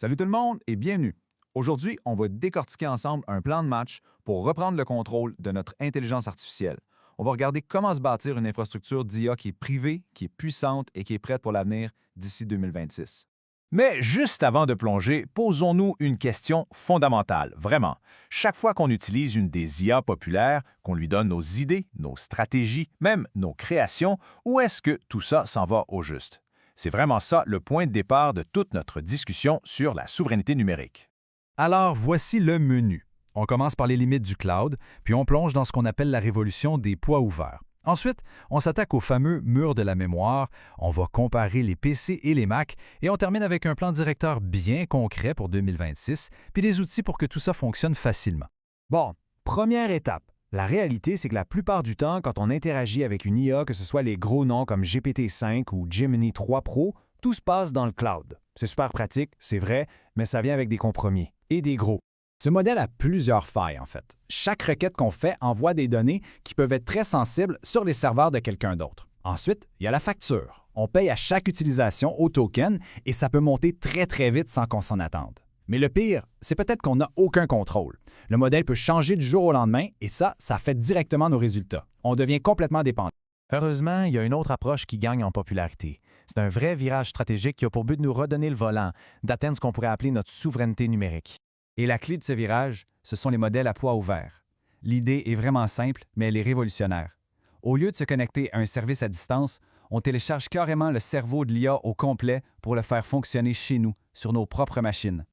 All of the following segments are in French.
Salut tout le monde et bienvenue. Aujourd'hui, on va décortiquer ensemble un plan de match pour reprendre le contrôle de notre intelligence artificielle. On va regarder comment se bâtir une infrastructure d'IA qui est privée, qui est puissante et qui est prête pour l'avenir d'ici 2026. Mais juste avant de plonger, posons-nous une question fondamentale, vraiment. Chaque fois qu'on utilise une des IA populaires, qu'on lui donne nos idées, nos stratégies, même nos créations, où est-ce que tout ça s'en va au juste? C'est vraiment ça le point de départ de toute notre discussion sur la souveraineté numérique. Alors, voici le menu. On commence par les limites du cloud, puis on plonge dans ce qu'on appelle la révolution des poids ouverts. Ensuite, on s'attaque au fameux mur de la mémoire, on va comparer les PC et les Mac, et on termine avec un plan directeur bien concret pour 2026, puis des outils pour que tout ça fonctionne facilement. Bon, première étape. La réalité, c'est que la plupart du temps, quand on interagit avec une IA, que ce soit les gros noms comme GPT-5 ou Gemini 3 Pro, tout se passe dans le cloud. C'est super pratique, c'est vrai, mais ça vient avec des compromis, et des gros. Ce modèle a plusieurs failles, en fait. Chaque requête qu'on fait envoie des données qui peuvent être très sensibles sur les serveurs de quelqu'un d'autre. Ensuite, il y a la facture. On paye à chaque utilisation au token et ça peut monter très vite sans qu'on s'en attende. Mais le pire, c'est peut-être qu'on n'a aucun contrôle. Le modèle peut changer du jour au lendemain et ça affecte directement nos résultats. On devient complètement dépendant. Heureusement, il y a une autre approche qui gagne en popularité. C'est un vrai virage stratégique qui a pour but de nous redonner le volant, d'atteindre ce qu'on pourrait appeler notre souveraineté numérique. Et la clé de ce virage, ce sont les modèles à poids ouvert. L'idée est vraiment simple, mais elle est révolutionnaire. Au lieu de se connecter à un service à distance, on télécharge carrément le cerveau de l'IA au complet pour le faire fonctionner chez nous, sur nos propres machines.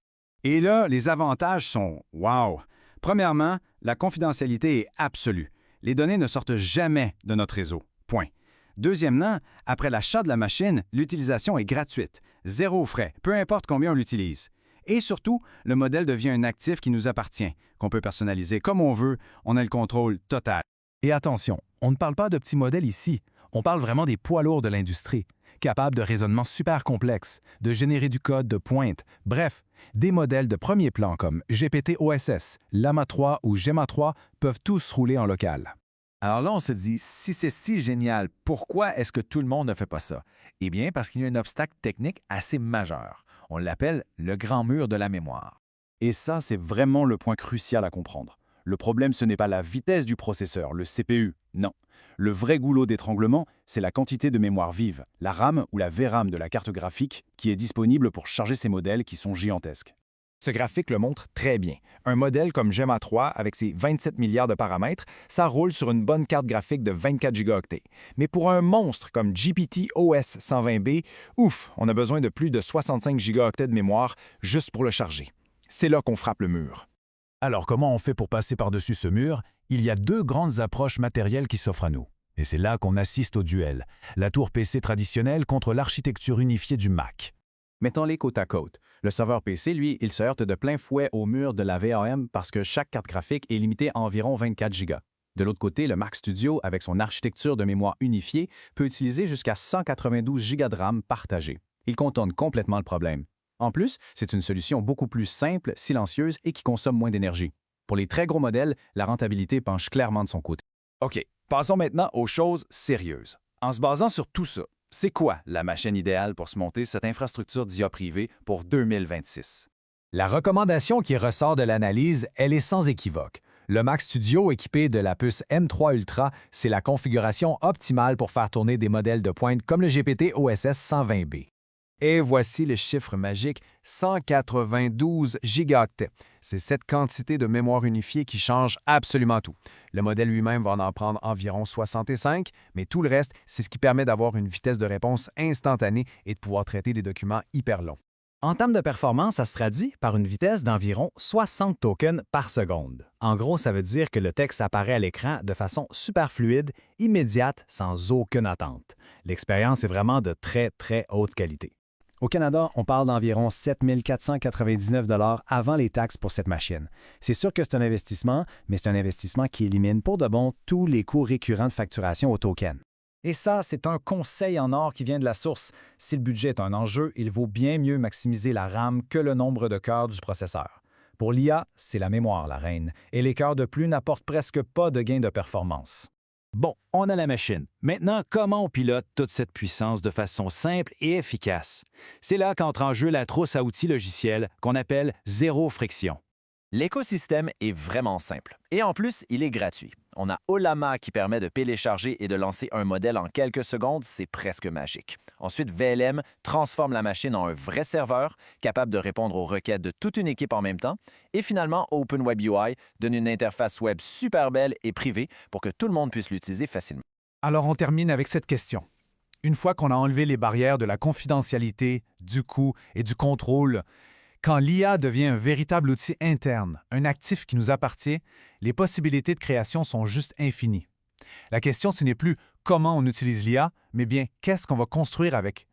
Et là, les avantages sont « wow ». Premièrement, la confidentialité est absolue. Les données ne sortent jamais de notre réseau. Point. Deuxièmement, après l'achat de la machine, l'utilisation est gratuite. Zéro frais, peu importe combien on l'utilise. Et surtout, le modèle devient un actif qui nous appartient, qu'on peut personnaliser comme on veut, on a le contrôle total. Et attention, on ne parle pas de petits modèles ici, on parle vraiment des poids lourds de l'industrie, capables de raisonnements super complexes, de générer du code de pointe, bref, des modèles de premier plan comme GPT-OSS, Llama 3 ou Gemma 3 peuvent tous rouler en local. Alors là, on se dit, si c'est si génial, pourquoi est-ce que tout le monde ne fait pas ça? Eh bien, parce qu'il y a un obstacle technique assez majeur. On l'appelle le grand mur de la mémoire. Et ça, c'est vraiment le point crucial à comprendre. Le problème, ce n'est pas la vitesse du processeur, le CPU, non. Le vrai goulot d'étranglement, c'est la quantité de mémoire vive, la RAM ou la VRAM de la carte graphique qui est disponible pour charger ces modèles qui sont gigantesques. Ce graphique le montre très bien. Un modèle comme Gemma 3, avec ses 27 milliards de paramètres, ça roule sur une bonne carte graphique de 24 gigaoctets. Mais pour un monstre comme GPT-OS 120B, ouf, on a besoin de plus de 65 gigaoctets de mémoire juste pour le charger. C'est là qu'on frappe le mur. Alors comment on fait pour passer par-dessus ce mur? Il y a deux grandes approches matérielles qui s'offrent à nous. Et c'est là qu'on assiste au duel. La tour PC traditionnelle contre l'architecture unifiée du Mac. Mettons-les côte à côte. Le serveur PC, lui, il se heurte de plein fouet au mur de la VRAM parce que chaque carte graphique est limitée à environ 24 Go. De l'autre côté, le Mac Studio, avec son architecture de mémoire unifiée, peut utiliser jusqu'à 192 Go de RAM partagée. Il contourne complètement le problème. En plus, c'est une solution beaucoup plus simple, silencieuse et qui consomme moins d'énergie. Pour les très gros modèles, la rentabilité penche clairement de son côté. OK, passons maintenant aux choses sérieuses. En se basant sur tout ça, c'est quoi la machine idéale pour se monter cette infrastructure d'IA privée pour 2026? La recommandation qui ressort de l'analyse, elle est sans équivoque. Le Mac Studio équipé de la puce M3 Ultra, c'est la configuration optimale pour faire tourner des modèles de pointe comme le GPT-OSS 120B. Et voici le chiffre magique, 192 gigaoctets. C'est cette quantité de mémoire unifiée qui change absolument tout. Le modèle lui-même va en prendre environ 65, mais tout le reste, c'est ce qui permet d'avoir une vitesse de réponse instantanée et de pouvoir traiter des documents hyper longs. En termes de performance, ça se traduit par une vitesse d'environ 60 tokens par seconde. En gros, ça veut dire que le texte apparaît à l'écran de façon super fluide, immédiate, sans aucune attente. L'expérience est vraiment de très haute qualité. Au Canada, on parle d'environ 7 499 $ avant les taxes pour cette machine. C'est sûr que c'est un investissement, mais c'est un investissement qui élimine pour de bon tous les coûts récurrents de facturation au token. Et ça, c'est un conseil en or qui vient de la source. Si le budget est un enjeu, il vaut bien mieux maximiser la RAM que le nombre de cœurs du processeur. Pour l'IA, c'est la mémoire la reine, et les cœurs de plus n'apportent presque pas de gain de performance. Bon, on a la machine. Maintenant, comment on pilote toute cette puissance de façon simple et efficace? C'est là qu'entre en jeu la trousse à outils logiciels qu'on appelle zéro friction. L'écosystème est vraiment simple. Et en plus, il est gratuit. On a Ollama qui permet de télécharger et de lancer un modèle en quelques secondes, c'est presque magique. Ensuite, VLM transforme la machine en un vrai serveur, capable de répondre aux requêtes de toute une équipe en même temps. Et finalement, OpenWebUI donne une interface web super belle et privée pour que tout le monde puisse l'utiliser facilement. Alors on termine avec cette question. Une fois qu'on a enlevé les barrières de la confidentialité, du coût et du contrôle, quand l'IA devient un véritable outil interne, un actif qui nous appartient, les possibilités de création sont juste infinies. La question, ce n'est plus comment on utilise l'IA, mais bien qu'est-ce qu'on va construire avec